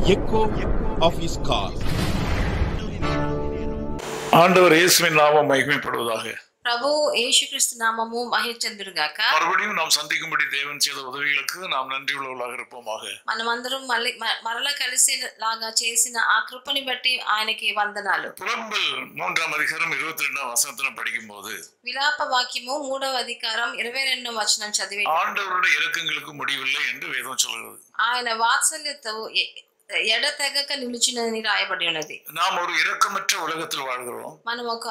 echo of his call. ஆண்டவர் இயேசுவின் நாமம் மகிமைப்படுவதாக. ప్రభు యేసుక్రీస్తు నామము మహిమచెందురుగాక. மறுபடியும் நாம் சந்திக்கும்படி தேவன் செய்த உதவிகளுக்கு நாம் நன்றியுள்ளவர்களாக இருப்போமாக. మనమందరం మరలా కలిసేలాగా చేసిన ఆ కృపని బట్టి ఆయనకి వందనాలు. புலம்பல் 3ஆம் அதிகாரம் 22ஆம் வசனத்தை படிக்கும்போது విలాప వాక్యము 3వ అధికారం 22వ వచనం చదివి ஆண்டவருடைய இரக்கங்களுக்கு முடிவில்லை என்று வேதம் சொல்கிறது. ఆయన వాత్సల్యత ఎడతెగక నిలిచినని రాయబడి ఉన్నది. நாம் ஒரு இரக்கமற்ற உலகத்தில் வாழ்கிறோம். మనం ఒక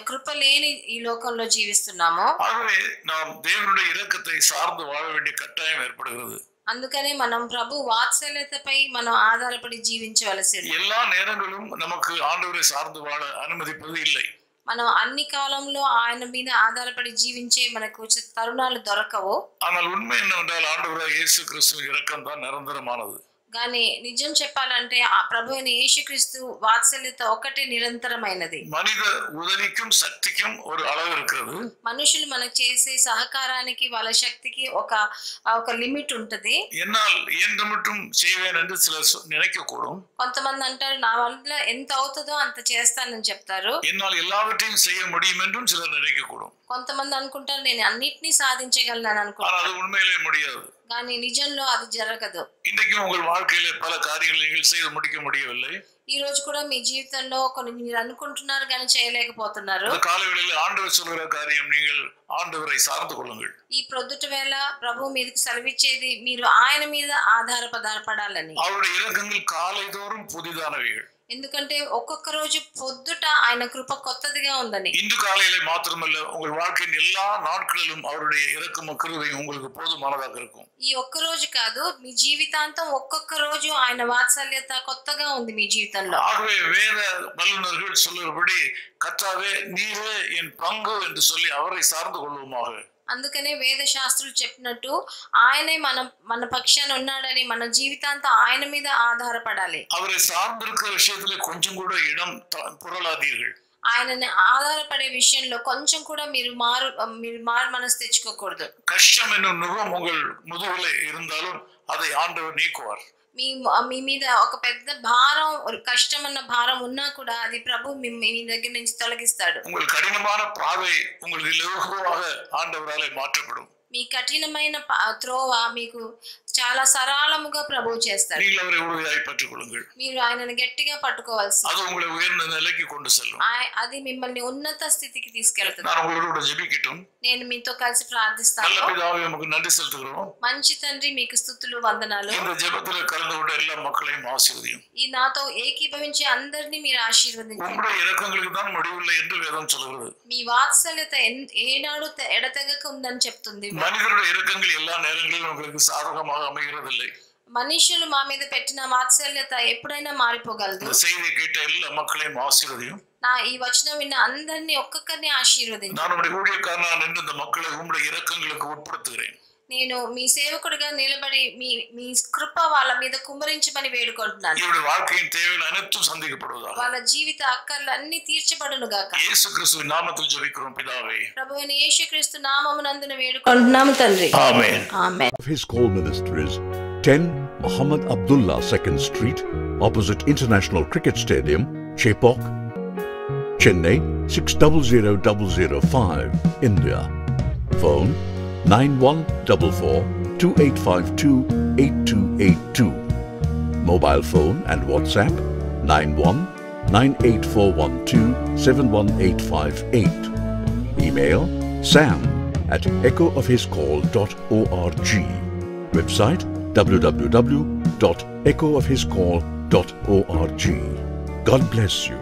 కృప లేని ఈ లోకంలో జీవిస్తున్నాము. ஆகவே நாம் தேவனுடைய இரக்கத்தை சார்ந்து வாழ வேண்டிய கட்டாயம் ஏற்படுகிறது. అందుకనే మనం ప్రభు వాత్సల్యతపై మనం ఆధారపడి జీవించవలసింది. எல்லா நேரங்களும் நமக்கு ஆண்டவரை சார்ந்து வாழ அனுமதிப்பது இல்லை. మనం అన్ని కాలంలో ఆయన మీద ఆధారపడి జీవించే మనకు తరుణాలు దొరకవు. ஆனால் உண்மை என்னவென்றால் ஆண்டவராகிய இயேசு கிறிஸ்துவின் இரக்கம் தான் நிரந்தரமானது. కానీ నిజం చెప్పాలంటే ఆ ప్రభువైన యేసుక్రీస్తు వాత్సల్యత ఒకటే నిరంతరమైనది. మనిద ఉదవిக்கும் శక్తిக்கும் ஒரு அளவு இருக்குது. మనుషులు మనకు చేసే సహకారానికి వాళ్ళ శక్తికి ఒక లిమిట్ ఉంటది. என்னால் இயன்ற மட்டும் செய்வேன் என்று சிலர் நினைக்கக்கூடும். కొంతమంది అంటారు నా వల్ల ఎంత అవుతుందో అంత చేస్తానని చెప్తారు. என்னால் எல்லாவற்றையும் செய்ய முடியும் என்றும் சிலர் நினைக்கக்கூடும். కొంతమంది అనుకుంటారు నేను అన్నిటినీ సాధించగలను అనుకుంటారు. அது உண்மையிலே முடியாது. కానీ నిజంలో అది జరగదు. இன்றைக்கு உங்கள் வாழ்க்கையில பல காரியங்களை நீங்கள் செய்து முடிக்க முடியவில்லை. ఈ రోజు కూడా మీ జీవితంలో కొన్ని మీరు అనుకుంటున్నారు కానీ చేయలేకపోతున్నారు. காலைவேளையில் ஆண்டவர் சொல்கிற காரியம் நீங்கள் ஆண்டவரை சார்ந்து கொள்ளுங்கள். ఈ ప్రొద్దుట వేళ ప్రభు మీదకి సెలవిచ్చేది మీరు ఆయన మీద ఆధారపడాలని. அவருடைய இரக்கங்கள் காலைதோறும் புதிதானவைகள். ఎందుకంటే ఒక్కొక్క రోజు పొద్దుట ఆయన కృప కొత్తదిగా ఉందని. இன்று காலையிலே மாத்திரமல்ல உங்கள் வாழ்க்கையின் எல்லா நாட்களிலும் அவருடைய இரக்கமும் கிருபையும் உங்களுக்கு போதுமானதாக இருக்கும். ఈ ఒక్క రోజు కాదు మీ జీవితాంతం ఒక్కొక్క రోజు ఆయన వాత్సల్యత కొత్తగా ఉంది మీ జీవితంలో. ஆகவே வேத வல்லுநர்கள் சொல்லுகிறபடி கர்த்தாவே நீரே என் பங்கு என்று சொல்லி அவரை சார்ந்து கொள்வோமாக. అందుకనే వేద శాస్త్రులు చెప్పినట్టు ఆయనే మన పక్షాన ఉన్నాడని మన జీవితాంతం ఆయన మీద ఆధారపడాలి. அவரை சார்ந்திருக்கிற விஷயத்துல கொஞ்சம் கூட இடம் புரளாதீர்கள். ఆయనని ఆధారపడే విషయంలో కొంచెం కూడా మీరు మారు మనసు తెచ్చుకోకూడదు. கஷ்டம் என்னும் நுகம் உங்கள் முதுகிலே இருந்தாலும் அதை ஆண்டவர் நீக்குவார். మీ మీద ఒక పెద్ద భారం కష్టం అన్న భారం ఉన్నా కూడా అది ప్రభు మీ దగ్గర నుంచి తొలగిస్తాడు. உங்கள் கடினமான பாதை உங்களுக்கு இலகுவாக ஆண்டவராலே மாற்றப்படும். మీ కఠినమైన త్రోవ మీకు చాలా సరళముగా ప్రభు చేస్తాడు. நீங்கள் அவரை உறுதியாய் பற்றிக் கொள்ளுங்கள். మీరు ఆయనను గట్టిగా పట్టుకోవాల్సి. அது உங்களை உயர்ந்த நிலைக்கு கொண்டு செல்லும். అది మిమ్మల్ని ఉన్నత స్థితికి తీసుకెళ్తుంది. நான் உங்களோட ஜெபிக்கட்டும். నేను మీతో కలిసి ప్రార్థిస్తాను. நல்ல பிதாவே உமக்கு நன்றி செலுத்துகிறோம். మంచి తండ్రి మీకు స్తుతులు వందనాలు. இந்த ஜெபத்திலே கலந்து கொண்ட எல்லா மக்களையும் ஆசீர்வதியும். ఈ నాతో ఏకీభవించే అందరినీ మీరు ఆశీర్వదించండి. உம்முடைய இரக்கங்களுக்கு தான் முடிவில்லை என்று வேதம் சொல்கிறது. మీ వాత్సల్యత ఏనాడు ఎడతెగక ఉందని చెప్తుంది. மனிதருடைய இரக்கங்கள் எல்லா நேரங்களிலும் உங்களுக்கு சாதகமாக அமைகிறதில்லை. మనుషులు మా మీద పెట్టిన వాత్సల్యత ఎప్పుడైనా మారిపోగలదు. இந்த செய்தியை கேட்ட எல்லா மக்களையும் ஆசீர்వதியும். నా ఈ వచనం విన్న అందరినీ ఒక్కొక్కరిని ఆశీర్వదించండి. நான் உம்முடைய ஊழியக்காரனாக நின்று இந்த மக்களை உம்முடைய இரக்கங்களுக்கு உட்படுத்துகிறேன். నేను మీ సేవకుడిగా నిలబడి మీ కృప వాళ్ళ మీద కుమ్మరించమని వేడుకుంటున్నాను. இவருடைய வாழ்க்கையின் தேவைகள் அனைத்தும் சந்திக்கப்படுவதாக. వాళ్ళ జీవిత అక్కర్లు అన్ని తీర్చబడును గాక. இயேசு கிறிஸ்துவின் நாமத்தில் ஜெபிக்கிறோம் பிதாவே. ప్రభువైన యేసుక్రీస్తు నామమునందున వేడుకుంటున్నాము తండ్రి. ఆమేన్. ఆమేన్. His call ministries 10 Muhammad Abdullah 2nd Street opposite International Cricket Stadium, Chepauk, Chennai 600005, India. Phone 914428528282. Mobile phone and WhatsApp 919841271858. Email sam@echoofhiscall.org. Website www.echoofhiscall.org. God bless you.